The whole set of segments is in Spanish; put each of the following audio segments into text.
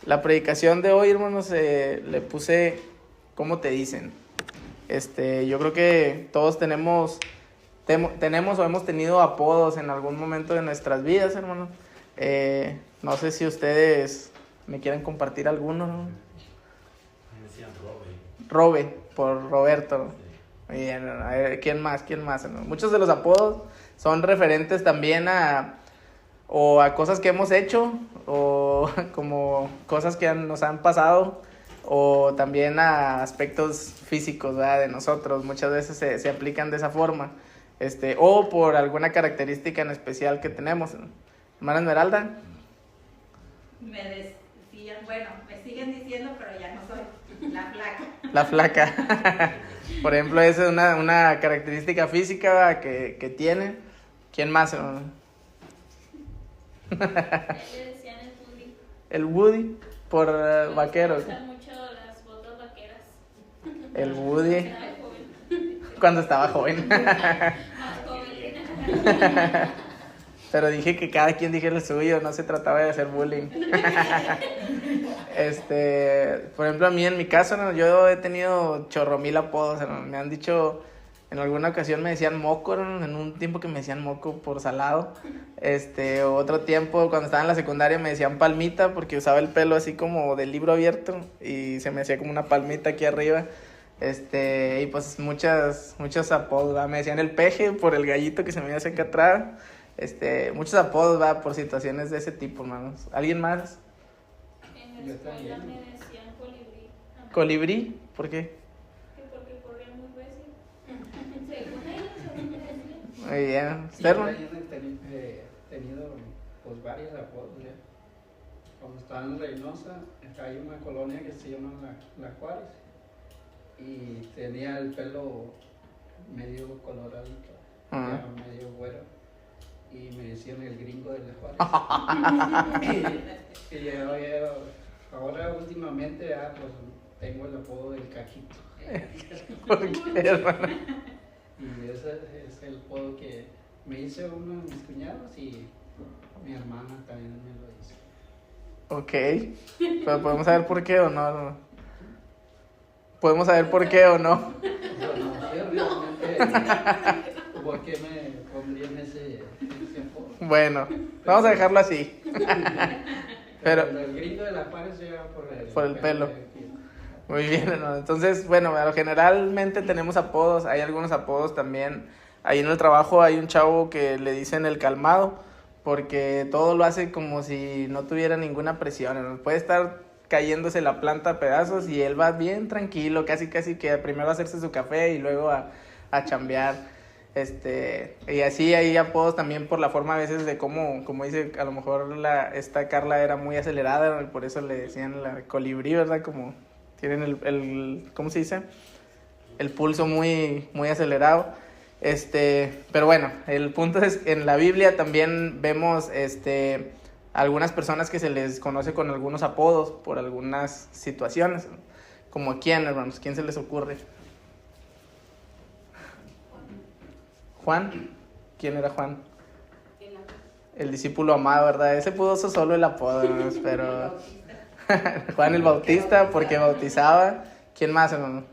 La predicación de hoy, hermanos, le puse ¿cómo te dicen? Yo creo que todos tenemos o hemos tenido apodos en algún momento de nuestras vidas, hermano. No sé si ustedes me quieren compartir alguno, ¿no? Me decían Robe. Robe, por Roberto. Sí. Bien, a ver, ¿quién más, hermano? Muchos de los apodos son referentes también a cosas que hemos hecho, o como cosas que nos han pasado, o también a aspectos físicos, ¿verdad?, de nosotros. Muchas veces se aplican de esa forma, o por alguna característica en especial que tenemos. Hermana Esmeralda. Me decían, bueno, me siguen diciendo, pero ya no soy la flaca. La flaca. Por ejemplo, esa es una característica física, ¿verdad?, que tiene. ¿Quién más, hermano? Le decían el Woody. El Woody, por vaquero. Me gustan mucho las botas vaqueras. El Woody. Estaba joven. Cuando estaba joven. Más joven. Pero dije que cada quien dijera el suyo, no se trataba de hacer bullying. Por ejemplo, a mí en mi caso, ¿no?, yo he tenido chorromil apodos, ¿no? Me han dicho, en alguna ocasión me decían moco, ¿no?, en un tiempo que me decían moco por salado. Otro tiempo, cuando estaba en la secundaria, me decían palmita porque usaba el pelo así como del libro abierto y se me hacía como una palmita aquí arriba. Y pues muchos apodos, ¿va? Me decían el peje por el gallito que se me hace acá atrás. Muchos apodos, va, por situaciones de ese tipo, hermanos. ¿Alguien más? En la escuela me decían colibrí. ¿Colibrí? ¿Por qué? Que porque corría muy recio. Según ellos me decían. Muy bien. Sí, ¿Usted, yo hermano? también he tenido pues varios apodos ya. Cuando estaba en Reynosa, acá hay una colonia que se llama La Juárez y tenía el pelo medio coloradito, ya medio güero, y me decían el gringo de La Juárez. y ahora últimamente pues tengo el apodo del Cajito. ¿Por qué, hermano? Y ese es el apodo que me hizo uno de mis cuñados y mi hermana también me lo hizo. Ok. Pero podemos saber por qué o no. Podemos saber por qué o no. Yo no sé realmente por qué me pondrían ese apodo. Bueno, vamos a dejarlo así. Pero el gringo de La Juárez era por el pelo. Muy bien, ¿no? Entonces, bueno, generalmente tenemos apodos. Hay algunos apodos también. Ahí en el trabajo hay un chavo que le dicen el calmado, porque todo lo hace como si no tuviera ninguna presión, ¿no? Puede estar cayéndose la planta a pedazos y él va bien tranquilo, casi que primero a hacerse su café y luego a chambear. Y así hay apodos también por la forma a veces de como dice, a lo mejor esta Carla era muy acelerada, ¿no?, y por eso le decían la colibrí, ¿verdad? Como tienen el ¿cómo se dice? El pulso muy, muy acelerado. Pero bueno, el punto es, en la Biblia también vemos, algunas personas que se les conoce con algunos apodos por algunas situaciones. ¿Como quién, hermanos? ¿Quién se les ocurre? ¿Juan? ¿Quién era Juan? El discípulo amado, ¿verdad? Ese pudo ser solo el apodo, hermanos, pero... Juan el Bautista, porque bautizaba. ¿Quién más, hermano?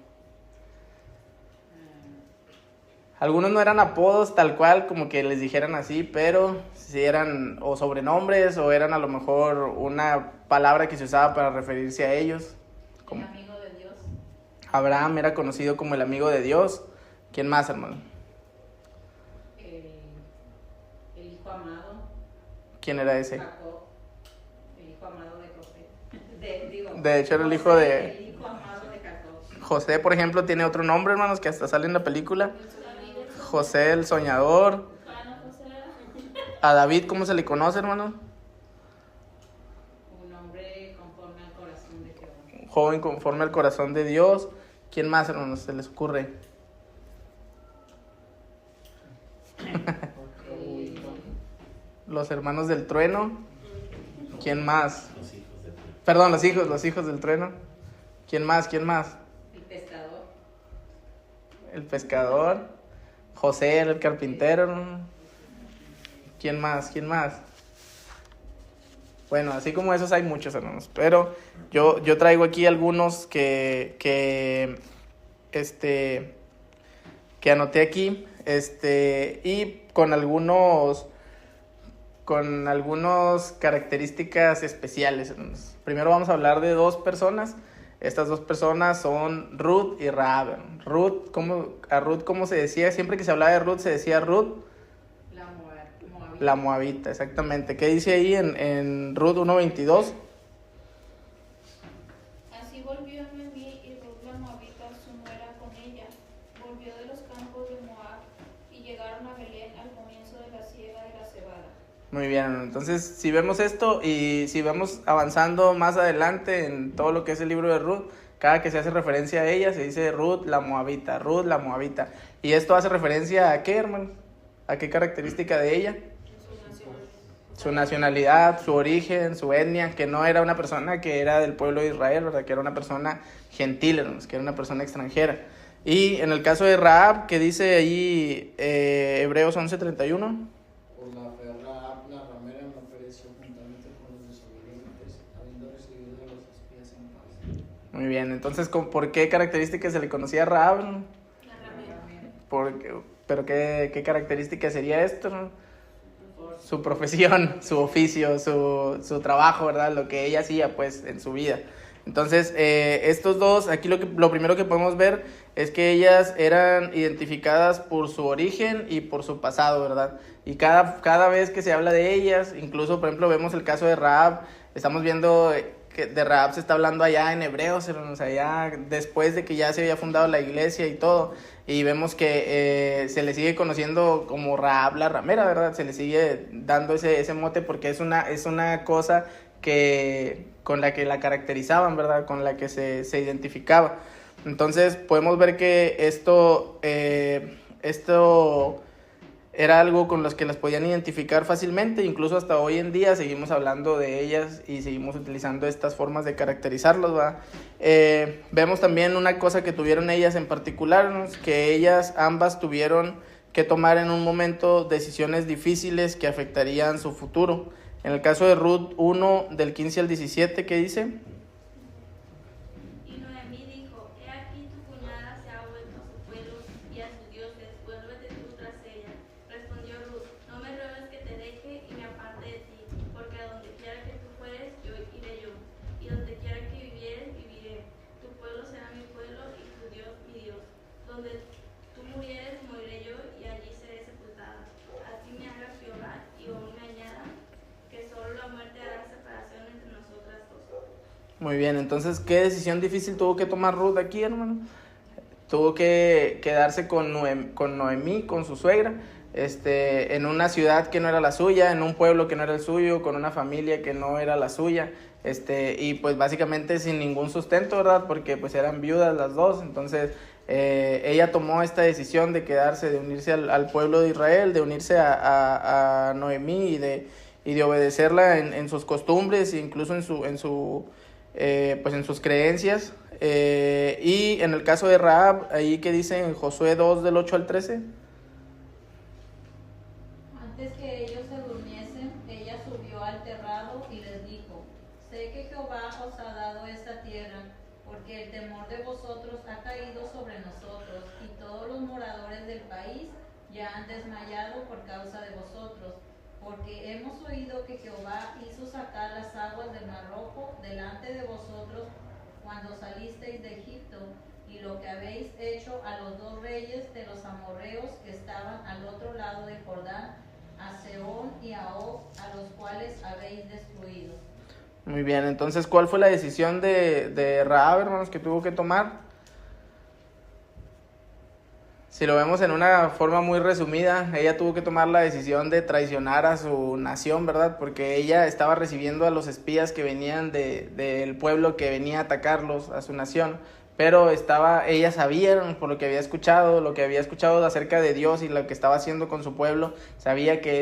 Algunos no eran apodos tal cual, como que les dijeran así, pero sí eran o sobrenombres o eran a lo mejor una palabra que se usaba para referirse a ellos. El amigo de Dios. Abraham era conocido como el amigo de Dios. ¿Quién más, hermano? El hijo amado. ¿Quién era ese? Jacob. El hijo amado de José. De hecho era el hijo de... El hijo amado de Jacob. José, por ejemplo, tiene otro nombre, hermanos, que hasta sale en la película. José el soñador. A David, ¿cómo se le conoce, hermano? Un hombre conforme al corazón de Jehová. Un joven conforme al corazón de Dios. ¿Quién más, hermanos, se les ocurre? Los hermanos del trueno. ¿Quién más? Los hijos de Dios. Perdón, los hijos del trueno. ¿Quién más? El pescador. El pescador. José el carpintero. ¿Quién más? Bueno, así como esos hay muchos, hermanos. Pero yo traigo aquí algunos que anoté aquí. Y con algunas características especiales, hermanos. Primero vamos a hablar de 2 personas. Estas 2 personas son Ruth y Rahab. A Ruth, ¿cómo se decía? Siempre que se hablaba de Ruth, se decía Ruth. La Moabita, exactamente. ¿Qué dice ahí en Ruth 1:22? Así volvió Noemí y Ruth la Moabita, su nuera, con ella. Volvió de los campos de Moab y llegaron a Belén al comienzo de la siega de la cebada. Muy bien, entonces si vemos esto y si vemos avanzando más adelante en todo lo que es el libro de Ruth, cada que se hace referencia a ella se dice Ruth la Moabita, Ruth la Moabita. ¿Y esto hace referencia a qué, hermano? ¿A qué característica de ella? Su nacionalidad, su origen, su etnia, que no era una persona que era del pueblo de Israel, ¿verdad? Que era una persona gentil, hermanos, que era una persona extranjera. Y en el caso de Rahab, que dice ahí Hebreos 11:31. Por la fe Rahab la ramera no pereció juntamente con los desobedientes, habiendo recibido de los espías en paz. Muy bien, entonces, ¿por qué características se le conocía a Rahab? La ramera. ¿Pero qué característica sería esto, no? Su profesión, su oficio, su trabajo, ¿verdad? Lo que ella hacía, pues, en su vida. Entonces, estos dos, aquí lo primero que podemos ver es que ellas eran identificadas por su origen y por su pasado, ¿verdad? Y cada vez que se habla de ellas, incluso, por ejemplo, vemos el caso de Rahab, estamos viendo que de Rahab se está hablando allá en Hebreos, o sea, ya después de que ya se había fundado la iglesia y todo, y vemos que se le sigue conociendo como Rahab la ramera, ¿verdad? Se le sigue dando ese mote porque es una cosa con la que la caracterizaban, ¿verdad? Con la que se identificaba. Entonces podemos ver que esto era algo con los que las podían identificar fácilmente, incluso hasta hoy en día seguimos hablando de ellas y seguimos utilizando estas formas de caracterizarlos, ¿verdad? Vemos también una cosa que tuvieron ellas en particular, ¿no? Que ellas ambas tuvieron que tomar en un momento decisiones difíciles que afectarían su futuro. En el caso de Ruth 1, del 15 al 17, ¿qué dice? Y Noemí dijo: He aquí tu cuñada se ha vuelto a su pueblo y a sus dioses, vuélvete tú tras ella. Respondió Ruth: No me ruegues que te deje y me aparte de ti, porque a donde quiera que tú fueres, yo iré yo, y donde quiera que vivieres, viviré. Tu pueblo será mi pueblo y tu Dios mi Dios. Donde tú murieres, moriré yo, y allí seré sepultada. Así me haga Jehová, y aún me añada, que solo la muerte hará separación entre nosotras dos. Muy bien, entonces, ¿qué decisión difícil tuvo que tomar Ruth aquí, hermano? Tuvo que quedarse con Noemí, con su suegra, en una ciudad que no era la suya, en un pueblo que no era el suyo, con una familia que no era la suya, y pues básicamente sin ningún sustento, ¿verdad? Porque pues eran viudas las dos, entonces ella tomó esta decisión de quedarse, de unirse al pueblo de Israel, de unirse a Noemí y de obedecerla en sus costumbres, incluso en sus creencias. Y en el caso de Rahab, ahí que dice en Josué 2 del 8 al 13. Antes que ellos se durmiesen, ella subió al terrado y les dijo: Sé que Jehová os ha dado esta tierra, porque el temor de vosotros ha caído sobre nosotros, y todos los moradores del país ya han desmayado por causa de vosotros, porque hemos oído que Jehová hizo sacar las aguas del Mar Rojo delante de vosotros cuando salisteis de Egipto, y lo que habéis hecho a los 2 reyes de los amorreos que estaban al otro lado del Jordán, a Sehón y a Og, a los cuales habéis destruido. Muy bien, entonces, ¿cuál fue la decisión de Rahab, hermanos, que tuvo que tomar? Si lo vemos en una forma muy resumida, ella tuvo que tomar la decisión de traicionar a su nación, ¿verdad? Porque ella estaba recibiendo a los espías que venían del pueblo que venía a atacarlos, a su nación. Pero ella sabía, por lo que había escuchado acerca de Dios y lo que estaba haciendo con su pueblo, sabía que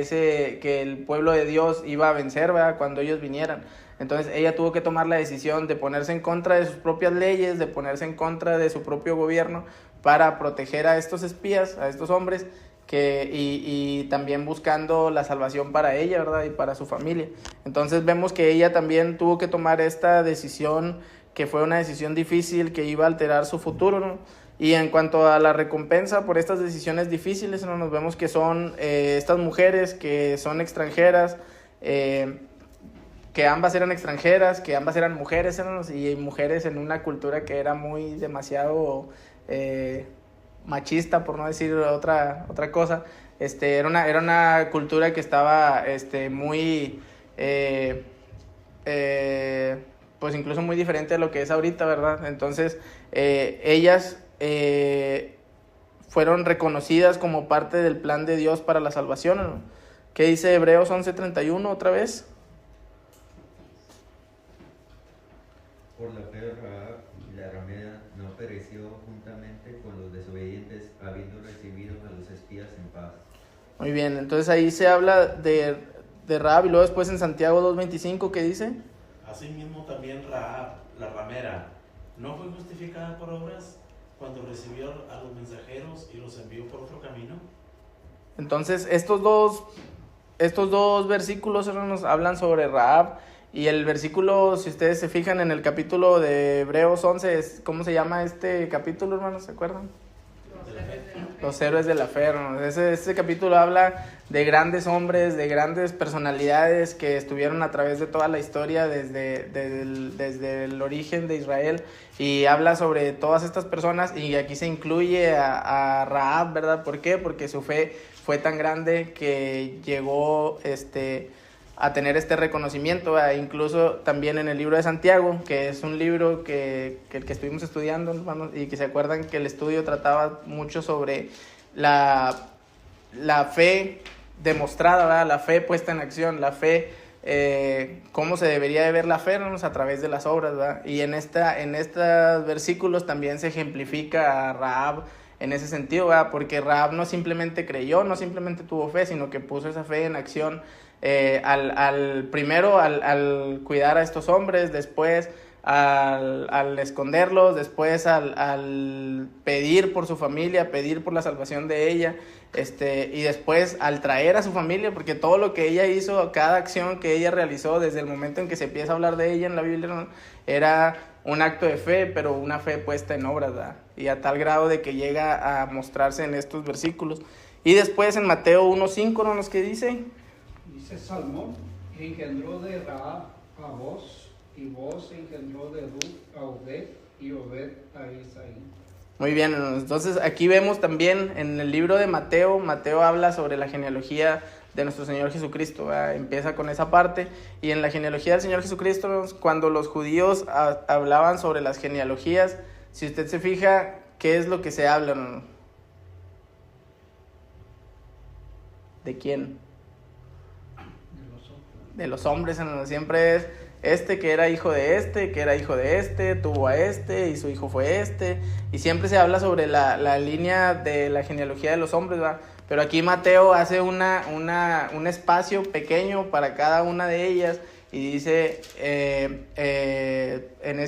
el pueblo de Dios iba a vencer, ¿verdad? Cuando ellos vinieran. Entonces ella tuvo que tomar la decisión de ponerse en contra de sus propias leyes, de ponerse en contra de su propio gobierno, para proteger a estos espías, a estos hombres y también buscando la salvación para ella, ¿verdad? Y para su familia. Entonces vemos que ella también tuvo que tomar esta decisión, que fue una decisión difícil, que iba a alterar su futuro, ¿no? Y en cuanto a la recompensa por estas decisiones difíciles, ¿no? Nos vemos que son estas mujeres que son extranjeras, que ambas eran extranjeras, que ambas eran mujeres, ¿no? Y mujeres en una cultura que era muy demasiado machista, por no decir otra cosa. Era una cultura que estaba muy pues incluso muy diferente a lo que es ahorita, ¿verdad? Entonces ellas fueron reconocidas como parte del plan de Dios para la salvación, ¿no? ¿Qué dice Hebreos 11:31 otra vez? Por la fe de Rahab, la ramera no pereció juntamente con los desobedientes, habiendo recibido a los espías en paz. Muy bien, entonces ahí se habla de Rahab, y luego después en Santiago 2:25, ¿qué dice? Asimismo también Rahab, la ramera, ¿no fue justificada por obras cuando recibió a los mensajeros y los envió por otro camino? Entonces estos dos versículos nos hablan sobre Rahab, y el versículo, si ustedes se fijan en el capítulo de Hebreos 11, ¿cómo se llama este capítulo, hermanos? ¿Se acuerdan? Los héroes de la fe, hermanos. Ese capítulo habla de grandes hombres, de grandes personalidades que estuvieron a través de toda la historia desde el origen de Israel, y habla sobre todas estas personas, y aquí se incluye a Rahab, ¿verdad? ¿Por qué? Porque su fe fue tan grande que llegó a tener este reconocimiento, incluso también en el libro de Santiago, que es un libro que estuvimos estudiando, hermanos, y que se acuerdan que el estudio trataba mucho sobre la fe demostrada, ¿verdad? La fe puesta en acción, la fe, cómo se debería de ver la fe, hermanos, a través de las obras, ¿verdad? Y en estos versículos también se ejemplifica a Rahab en ese sentido, ¿verdad? Porque Rahab no simplemente creyó, no simplemente tuvo fe, sino que puso esa fe en acción, primero al cuidar a estos hombres, después al esconderlos, después al pedir por su familia, pedir por la salvación de ella, y después al traer a su familia, porque todo lo que ella hizo, cada acción que ella realizó desde el momento en que se empieza a hablar de ella en la Biblia, ¿no? Era un acto de fe, pero una fe puesta en obras, ¿verdad? Y a tal grado de que llega a mostrarse en estos versículos. Y después en Mateo 1:5, ¿no? ¿Qué dice? Dice Salmón, engendró de Rahab a Boz, y Boz engendró de Ruth a Obed, y Obed a Isaí. Muy bien, entonces aquí vemos también en el libro de Mateo habla sobre la genealogía de nuestro Señor Jesucristo, ¿verdad? Empieza con esa parte, y en la genealogía del Señor Jesucristo, cuando los judíos hablaban sobre las genealogías, si usted se fija, ¿qué es lo que se habla, no? ¿De quién? De los hombres, ¿no? Siempre es que era hijo de que era hijo de tuvo a y su hijo fue y siempre se habla sobre la línea de la genealogía de los hombres, ¿verdad? Pero aquí Mateo hace un espacio pequeño para cada una de ellas, y dice en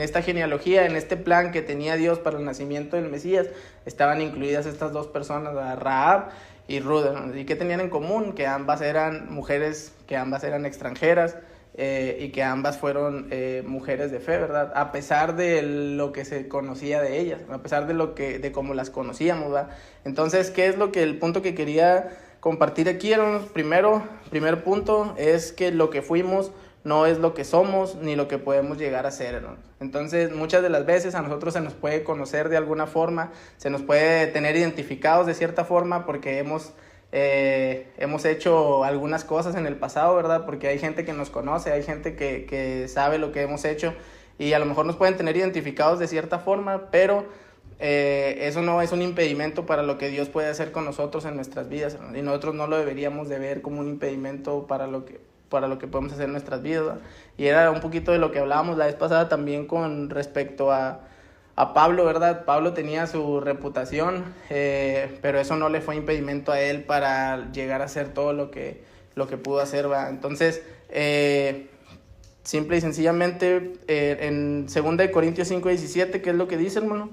esta genealogía, en este plan que tenía Dios para el nacimiento del Mesías, estaban incluidas estas dos personas, Rahab y Ruth, ¿no? ¿Y qué tenían en común? Que ambas eran mujeres, que ambas eran extranjeras, y que ambas fueron mujeres de fe, ¿verdad? A pesar de lo que se conocía de ellas, a pesar de cómo las conocíamos, ¿verdad? Entonces, ¿qué es el punto que quería compartir aquí? Primer punto es que lo que fuimos no es lo que somos ni lo que podemos llegar a ser, ¿no? Entonces, muchas de las veces a nosotros se nos puede conocer de alguna forma, se nos puede tener identificados de cierta forma porque hemos hecho algunas cosas en el pasado, ¿verdad? Porque hay gente que nos conoce, hay gente que sabe lo que hemos hecho, y a lo mejor nos pueden tener identificados de cierta forma, pero eso no es un impedimento para lo que Dios puede hacer con nosotros en nuestras vidas, ¿no? Y nosotros no lo deberíamos de ver como un impedimento para lo que podemos hacer en nuestras vidas, ¿verdad? Y era un poquito de lo que hablábamos la vez pasada también con respecto a Pablo, ¿verdad? Pablo tenía su reputación, pero eso no le fue impedimento a él para llegar a hacer todo lo que pudo hacer, ¿verdad? Entonces, simple y sencillamente, en 2 Corintios 5:17, ¿qué es lo que dice, hermano?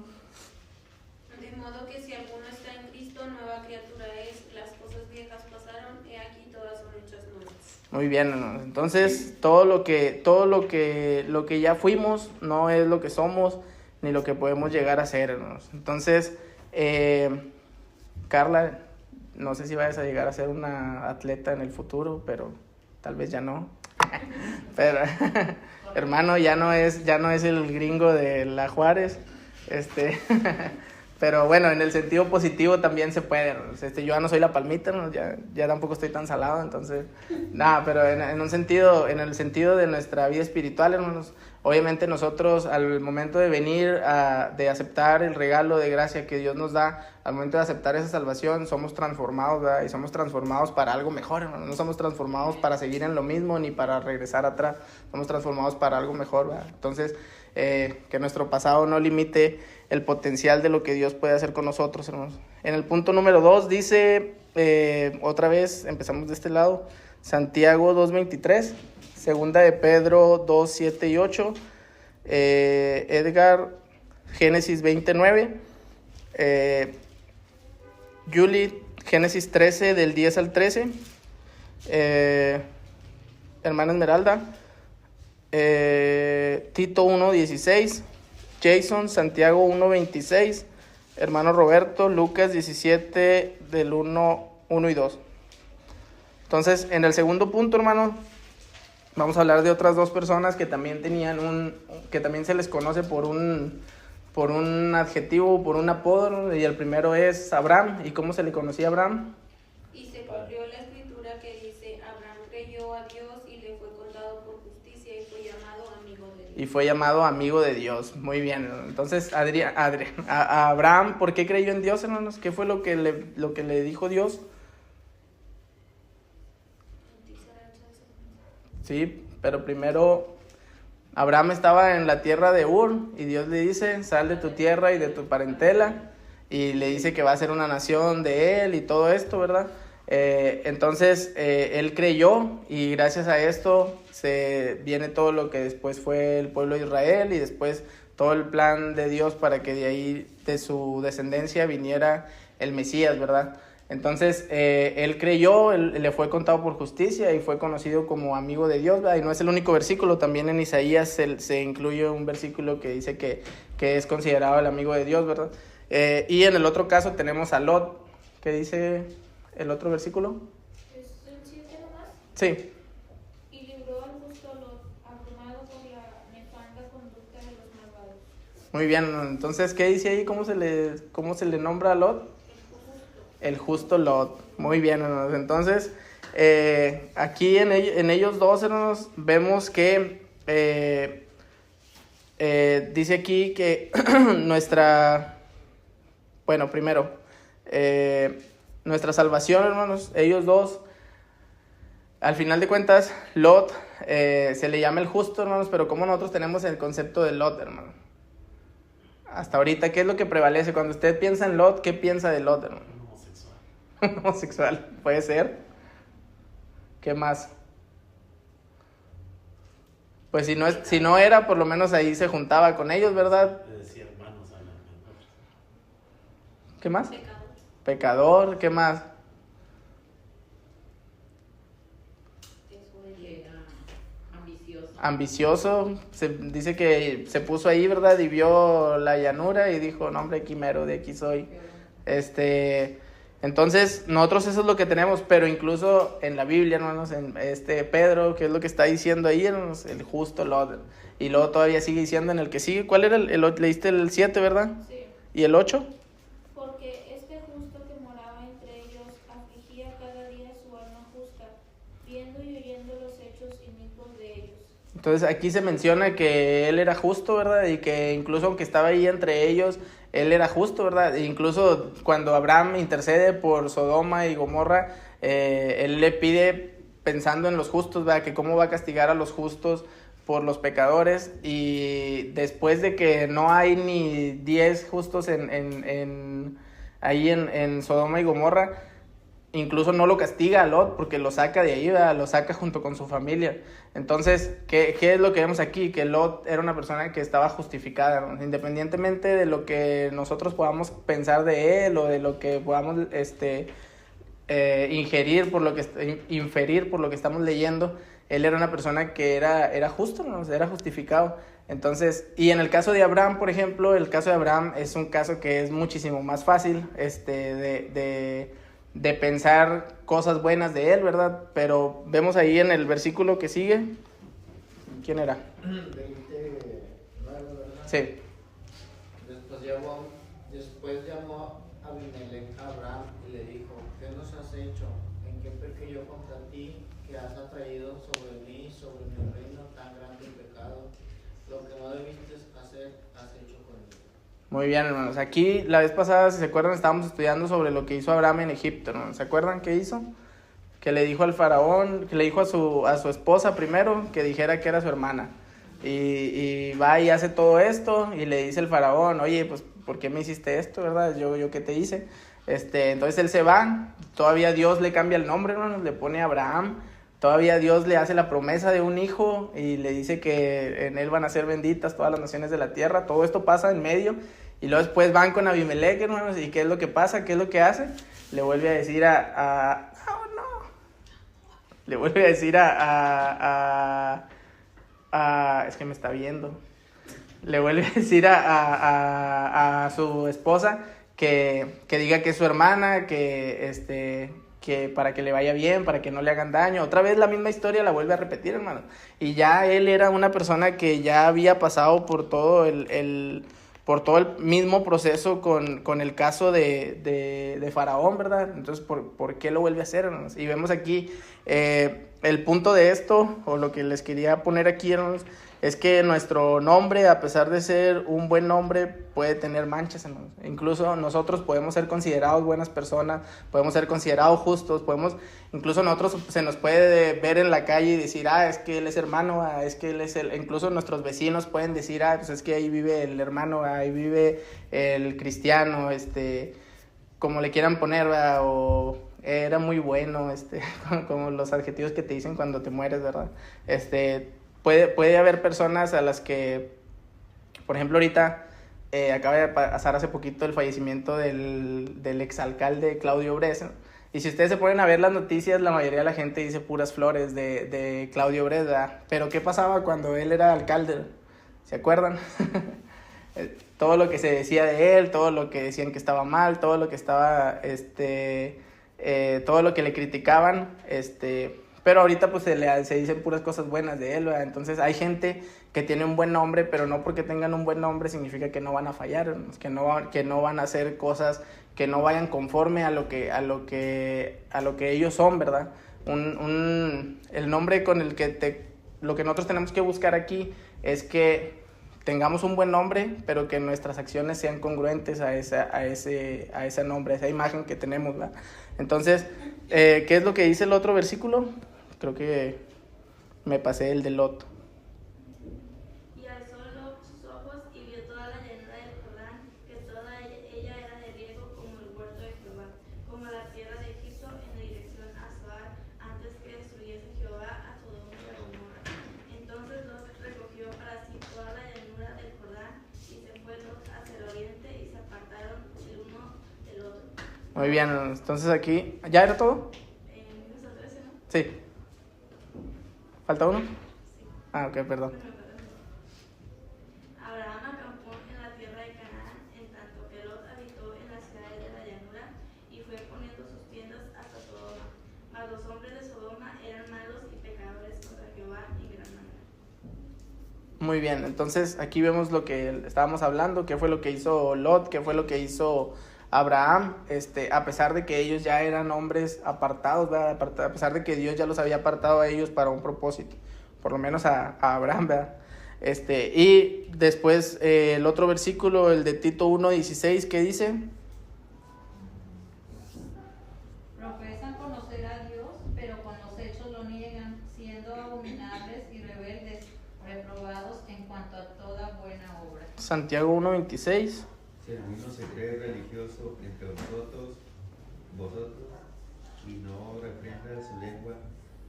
De modo que si alguno está en Cristo, Muy bien, hermanos. Entonces, todo lo que ya fuimos no es lo que somos ni lo que podemos llegar a ser, hermanos. Entonces, Carla, no sé si vayas a llegar a ser una atleta en el futuro, pero tal vez ya no. Pero, hermano, ya no es el gringo de la Juárez. Pero bueno, en el sentido positivo también se puede. Yo ya no soy la palmita, ¿no? Ya tampoco estoy tan salado, entonces, nada, pero en el sentido de nuestra vida espiritual, hermanos, obviamente nosotros al momento de venir de aceptar el regalo de gracia que Dios nos da, al momento de aceptar esa salvación, somos transformados, ¿verdad? Y somos transformados para algo mejor, hermanos. No somos transformados para seguir en lo mismo ni para regresar atrás, somos transformados para algo mejor, ¿verdad? Entonces, que nuestro pasado no limite el potencial de lo que Dios puede hacer con nosotros, hermanos. En el punto número 2 dice, otra vez, empezamos de este lado, Santiago 2:23, segunda de Pedro 2:7 y 8, Edgar, Génesis 20:9, Julie, Génesis 13, del 10 al 13, hermana Esmeralda, Tito 1:16, Jason, Santiago 1:26, hermano Roberto, Lucas 17, del 1 y 2. Entonces, en el segundo punto, hermano, vamos a hablar de otras dos personas que también que también se les conoce por un adjetivo, por un apodo, ¿no? Y el primero es Abraham. ¿Y cómo se le conocía a Abraham? Y se cumplió la escritura que dice, Abraham creyó a Dios y le fue contado por justicia y fue llamado amigo de Dios. Y fue llamado amigo de Dios. Muy bien. Entonces, a Abraham, ¿por qué creyó en Dios, hermanos? ¿Qué fue lo que le dijo Dios? Sí, pero primero Abraham estaba en la tierra de Ur y Dios le dice, sal de tu tierra y de tu parentela, y le dice que va a ser una nación de él y todo esto, ¿verdad? Entonces él creyó y gracias a esto viene todo lo que después fue el pueblo de Israel y después todo el plan de Dios para que de ahí, de su descendencia, viniera el Mesías, ¿verdad? Entonces, él creyó, le fue contado por justicia y fue conocido como amigo de Dios, ¿verdad? Y no es el único versículo, también en Isaías se incluye un versículo que dice que es considerado el amigo de Dios, ¿verdad? Y en el otro caso tenemos a Lot. ¿Qué dice el otro versículo? ¿Es el 7 nomás? Sí. Y libró al justo Lot, abrumado por la nefanda conducta de los malvados. Muy bien, entonces, ¿qué dice ahí? ¿Cómo se le nombra a Lot? El justo Lot. Muy bien, hermanos. Entonces, aquí en ellos dos, hermanos, vemos que dice aquí que nuestra salvación, hermanos, ellos dos, al final de cuentas, Lot se le llama el justo, hermanos, pero como nosotros tenemos el concepto de Lot, hermano. Hasta ahorita, ¿qué es lo que prevalece? Cuando usted piensa en Lot, ¿qué piensa de Lot, hermano? Homosexual, puede ser. ¿Qué más? Pues si no era, por lo menos ahí se juntaba con ellos, ¿verdad? Le decía hermanos a la menor. ¿Qué más? Pecado. Pecador, ¿qué más? Era ambicioso. Ambicioso, se dice que se puso ahí, ¿verdad? Y vio la llanura y dijo, no, hombre, aquí mero, de aquí soy. Entonces, nosotros eso es lo que tenemos, pero incluso en la Biblia, hermanos, en Pedro, ¿qué es lo que está diciendo ahí, hermanos? El justo Lot. Y luego todavía sigue diciendo en el que sigue. ¿Cuál era leíste el 7, verdad? Sí. ¿Y el 8? Porque este justo que moraba entre ellos afligía cada día su alma justa, viendo y oyendo los hechos inicuos de ellos. Entonces aquí se menciona que él era justo, ¿verdad? Y que incluso aunque estaba ahí entre ellos, él era justo, ¿verdad? E incluso cuando Abraham intercede por Sodoma y Gomorra, él le pide pensando en los justos, ¿verdad? Que cómo va a castigar a los justos por los pecadores, y después de que no hay ni 10 justos ahí en Sodoma y Gomorra, incluso no lo castiga a Lot porque lo saca de ahí, ¿verdad? Lo saca junto con su familia. Entonces, ¿qué es lo que vemos aquí? Que Lot era una persona que estaba justificada, ¿no? Independientemente de lo que nosotros podamos pensar de él o de lo que podamos inferir por lo que estamos leyendo, él era una persona que era justo, ¿no? O sea, era justificado. Entonces, y en el caso de Abraham, por ejemplo, el caso de Abraham es un caso que es muchísimo más fácil de pensar cosas buenas de él, ¿verdad? Pero vemos ahí en el versículo que sigue, ¿quién era? 29, ¿verdad? Sí. Después llamó a Abimelech a Abraham y le dijo: ¿qué nos has hecho? ¿En qué pequé yo contra ti, que has atraído sobre mí, sobre mi reino, tan grande pecado? Lo que no debiste hacer, has hecho conmigo. Muy bien, hermanos. Aquí la vez pasada, si se acuerdan, estábamos estudiando sobre lo que hizo Abraham en Egipto, ¿no? ¿Se acuerdan qué hizo? Que le dijo al faraón, que le dijo a su esposa primero que dijera que era su hermana. Y va y hace todo esto y le dice el faraón: oye, pues, ¿por qué me hiciste esto, verdad? Yo ¿qué te hice? Entonces él se va, todavía Dios le cambia el nombre, hermanos, le pone Abraham. Todavía Dios le hace la promesa de un hijo y le dice que en él van a ser benditas todas las naciones de la tierra. Todo esto pasa en medio y luego después van con Abimelech, hermanos. ¿Y qué es lo que pasa? ¿Qué es lo que hace? Le vuelve a decir Le vuelve a decir es que me está viendo. Le vuelve a decir a su esposa que diga que es su hermana, que para que le vaya bien, para que no le hagan daño. Otra vez la misma historia la vuelve a repetir, hermano. Y ya él era una persona que ya había pasado por todo el mismo proceso con el caso de Faraón, ¿verdad? Entonces, ¿por qué lo vuelve a hacer, hermanos? Y vemos aquí el punto de esto, o lo que les quería poner aquí, hermanos, es que nuestro nombre, a pesar de ser un buen nombre, puede tener manchas, hermanos. Incluso nosotros podemos ser considerados buenas personas, podemos ser considerados justos, incluso nosotros se nos puede ver en la calle y decir: es que él es hermano, es que él es incluso nuestros vecinos pueden decir: pues es que ahí vive el hermano, ahí vive el cristiano, como le quieran poner, ¿verdad? O era muy bueno, como los adjetivos que te dicen cuando te mueres, ¿verdad? Puede haber personas a las que, por ejemplo, ahorita acaba de pasar hace poquito el fallecimiento del exalcalde Claudio Bres, ¿no? Y si ustedes se ponen a ver las noticias, la mayoría de la gente dice puras flores de Claudio Bres, ¿verdad? Pero ¿qué pasaba cuando él era alcalde? ¿Se acuerdan? Todo lo que se decía de él, todo lo que decían que estaba mal, todo lo que estaba, todo lo que le criticaban, pero ahorita pues se dicen puras cosas buenas de él, ¿verdad? Entonces hay gente que tiene un buen nombre, pero no porque tengan un buen nombre significa que no van a fallar, que no van a hacer cosas que no vayan conforme a lo que ellos son, ¿verdad? El nombre con el que lo que nosotros tenemos que buscar aquí es que tengamos un buen nombre, pero que nuestras acciones sean congruentes a ese nombre, a esa imagen que tenemos, ¿verdad? Entonces, ¿qué es lo que dice el otro versículo? Creo que me pasé el de Lot. Y alzó Lot sus ojos y vio toda la llanura del Jordán, que toda ella era de riego como el huerto de Jehová, como la tierra de Egipto en dirección a Zoar, antes que destruyese Jehová a Sodoma y a Gomorra. Entonces Lot recogió para sí toda la llanura del Jordán, y se fue Lot hacia el oriente, y se apartaron el uno del otro. Muy bien, entonces aquí, ¿ya era todo? ¿Nosotros no? Sí. ¿Falta uno? Sí. Ok, perdón. Abraham acampó en la tierra de Canaán, en tanto que Lot habitó en las ciudades de la llanura, y fue poniendo sus tiendas hasta Sodoma. Mas los hombres de Sodoma eran malos y pecadores contra Jehová en gran manera. Muy bien, entonces aquí vemos lo que estábamos hablando, qué fue lo que hizo Lot, qué fue lo que hizo Abraham, a pesar de que ellos ya eran hombres apartados, ¿verdad? A pesar de que Dios ya los había apartado a ellos para un propósito, por lo menos a Abraham, ¿verdad? Y después el otro versículo, el de Tito 1:16, ¿qué dice? Profesan conocer a Dios, pero con los hechos lo niegan, siendo abominables y rebeldes, reprobados en cuanto a toda buena obra. Santiago 1:26. Si alguno se cree religioso entre vosotros, y no refrenda su lengua,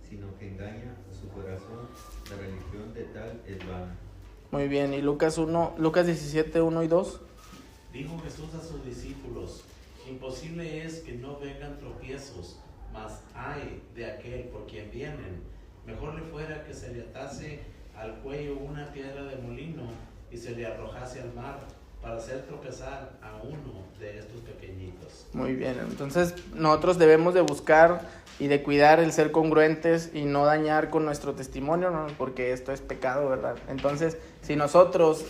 sino que engaña a su corazón, la religión de tal es vana. Muy bien, y Lucas 17, 1 y 2. Dijo Jesús a sus discípulos: imposible es que no vengan tropiezos mas ay de aquel por quien vienen. Mejor le fuera que se le atase al cuello una piedra de molino y se le arrojase al mar para hacer tropezar a uno de estos pequeñitos. Muy bien, entonces nosotros debemos de buscar y de cuidar el ser congruentes y no dañar con nuestro testimonio, ¿no? Porque esto es pecado, ¿verdad? Entonces, si nosotros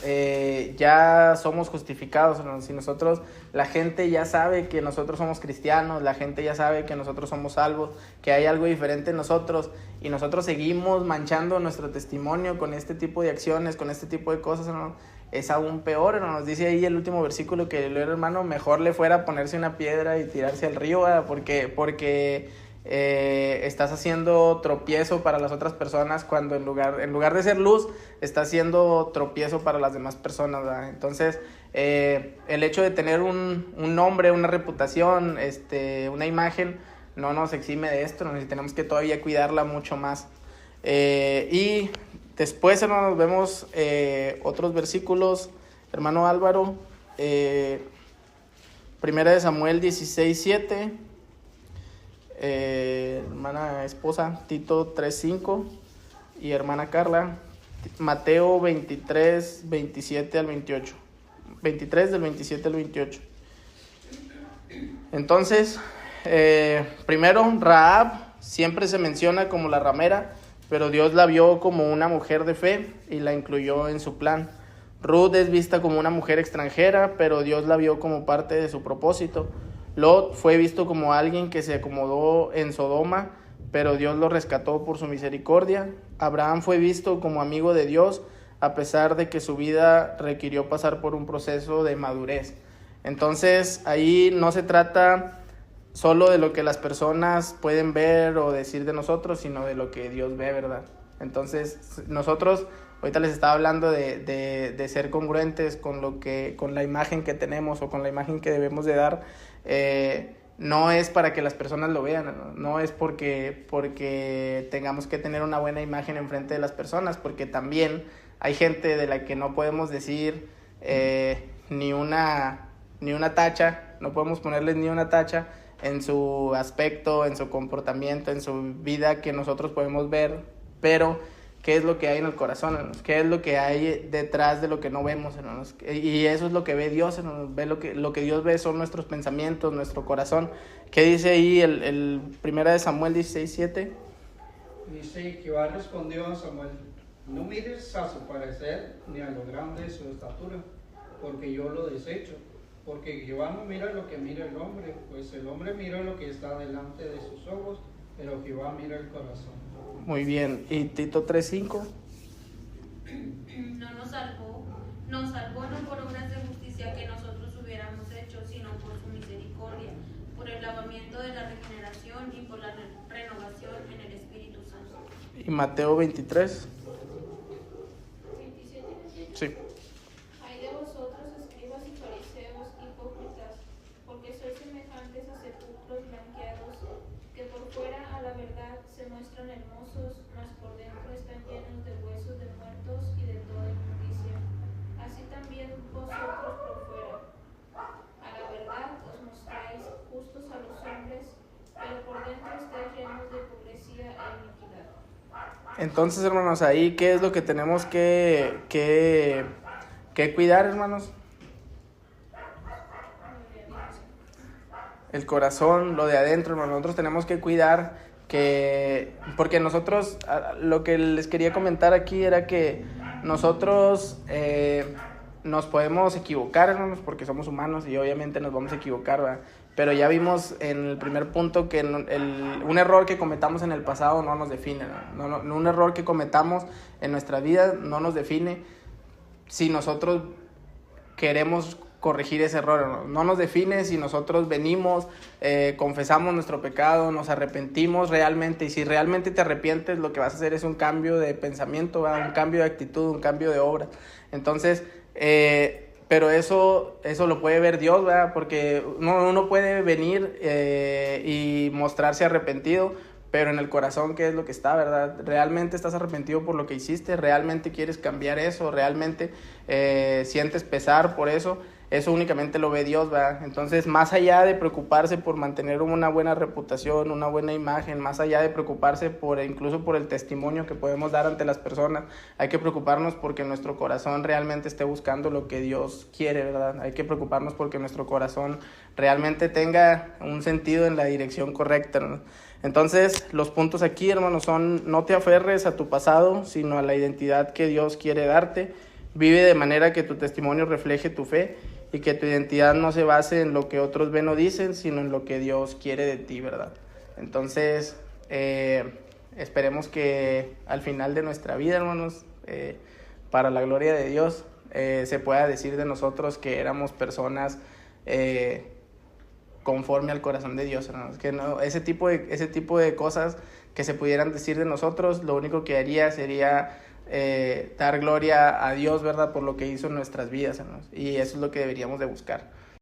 ya somos justificados, ¿no? Si nosotros, la gente ya sabe que nosotros somos cristianos, la gente ya sabe que nosotros somos salvos, que hay algo diferente en nosotros, y nosotros seguimos manchando nuestro testimonio con este tipo de acciones, con este tipo de cosas, ¿no? Es aún peor, ¿no? Nos dice ahí el último versículo que el hermano, mejor le fuera ponerse una piedra y tirarse al río, ¿verdad? Porque estás haciendo tropiezo para las otras personas cuando en lugar de ser luz, está haciendo tropiezo para las demás personas, ¿verdad? Entonces, el hecho de tener un nombre, una reputación, una imagen, no nos exime de esto, ¿no? Y tenemos que todavía cuidarla mucho más. Y después, hermanos, vemos otros versículos. Hermano Álvaro, Primera de Samuel 16:7, hermana esposa Tito 3:5 y hermana Carla Mateo 23, 27 al 28. 23 del 27 al 28. Entonces, primero, Rahab siempre se menciona como la ramera, pero Dios la vio como una mujer de fe y la incluyó en su plan. Ruth es vista como una mujer extranjera, pero Dios la vio como parte de su propósito. Lot fue visto como alguien que se acomodó en Sodoma, pero Dios lo rescató por su misericordia. Abraham fue visto como amigo de Dios, a pesar de que su vida requirió pasar por un proceso de madurez. Entonces, ahí no se trata solo de lo que las personas pueden ver o decir de nosotros, sino de lo que Dios ve, ¿verdad? Entonces, nosotros, ahorita les estaba hablando de ser congruentes con la imagen que tenemos o con la imagen que debemos de dar. No es para que las personas lo vean, no es porque tengamos que tener una buena imagen enfrente de las personas, porque también hay gente de la que no podemos decir ni una tacha, no podemos ponerles ni una tacha en su aspecto, en su comportamiento, en su vida que nosotros podemos ver, pero ¿qué es lo que hay en el corazón, hermanos? ¿Qué es lo que hay detrás de lo que no vemos, hermanos? Y eso es lo que ve Dios, hermanos. Lo que Dios ve son nuestros pensamientos, nuestro corazón. ¿Qué dice ahí el Primera de Samuel 16:7? Dice: Jehová respondió a Samuel: no mires a su parecer ni a lo grande de su estatura, porque yo lo desecho. Porque Jehová no mira lo que mira el hombre, pues el hombre mira lo que está delante de sus ojos, pero Jehová mira el corazón. Muy bien. ¿Y Tito 3:5? No nos salvó no por obras de justicia que nosotros hubiéramos hecho, sino por su misericordia, por el lavamiento de la regeneración y por la renovación en el Espíritu Santo. ¿Y Mateo 23? 27, 28. Sí. Ay de vosotros, escribas y fariseos, hipócritas, porque sois semejantes a sepulcros blanqueados, que por fuera a la verdad se muestran hermosos, mas por dentro están llenos de huesos de muertos y de toda inmundicia. Así también vosotros por fuera, a la verdad os mostráis justos a los hombres, pero por dentro estáis llenos de hipocresía e iniquidad. Entonces, hermanos, ahí, ¿qué es lo que tenemos que cuidar, hermanos? El corazón, lo de adentro, hermanos. Nosotros tenemos que cuidar porque nosotros, lo que les quería comentar aquí era que nosotros nos podemos equivocar, hermanos, porque somos humanos y obviamente nos vamos a equivocar, ¿verdad? Pero ya vimos en el primer punto que un error que cometamos en el pasado no nos define, ¿no? Un error que cometamos en nuestra vida no nos define si nosotros queremos corregir ese error, no nos define si nosotros venimos, confesamos nuestro pecado, nos arrepentimos realmente, y si realmente te arrepientes, lo que vas a hacer es un cambio de pensamiento, ¿verdad? Un cambio de actitud, un cambio de obra. Entonces, pero eso lo puede ver Dios, ¿verdad? Porque uno puede venir y mostrarse arrepentido, pero en el corazón, ¿qué es lo que está, verdad? ¿Realmente estás arrepentido por lo que hiciste? ¿Realmente quieres cambiar eso? ¿Realmente sientes pesar por eso? eso únicamente lo ve Dios, ¿verdad? Entonces, más allá de preocuparse por mantener una buena reputación, una buena imagen, más allá de preocuparse incluso por el testimonio que podemos dar ante las personas, hay que preocuparnos porque nuestro corazón realmente esté buscando lo que Dios quiere, ¿verdad? Hay que preocuparnos porque nuestro corazón realmente tenga un sentido en la dirección correcta, ¿no? Entonces, los puntos aquí, hermanos, son: no te aferres a tu pasado, sino a la identidad que Dios quiere darte. Vive de manera que tu testimonio refleje tu fe y que tu identidad no se base en lo que otros ven o dicen, sino en lo que Dios quiere de ti, ¿verdad? Entonces, esperemos que al final de nuestra vida, hermanos, para la gloria de Dios, se pueda decir de nosotros que éramos personas conforme al corazón de Dios, hermanos. Que no, ese tipo de cosas que se pudieran decir de nosotros, lo único que haría sería dar gloria a Dios, ¿verdad? Por lo que hizo en nuestras vidas, hermanos. Y eso es lo que deberíamos de buscar.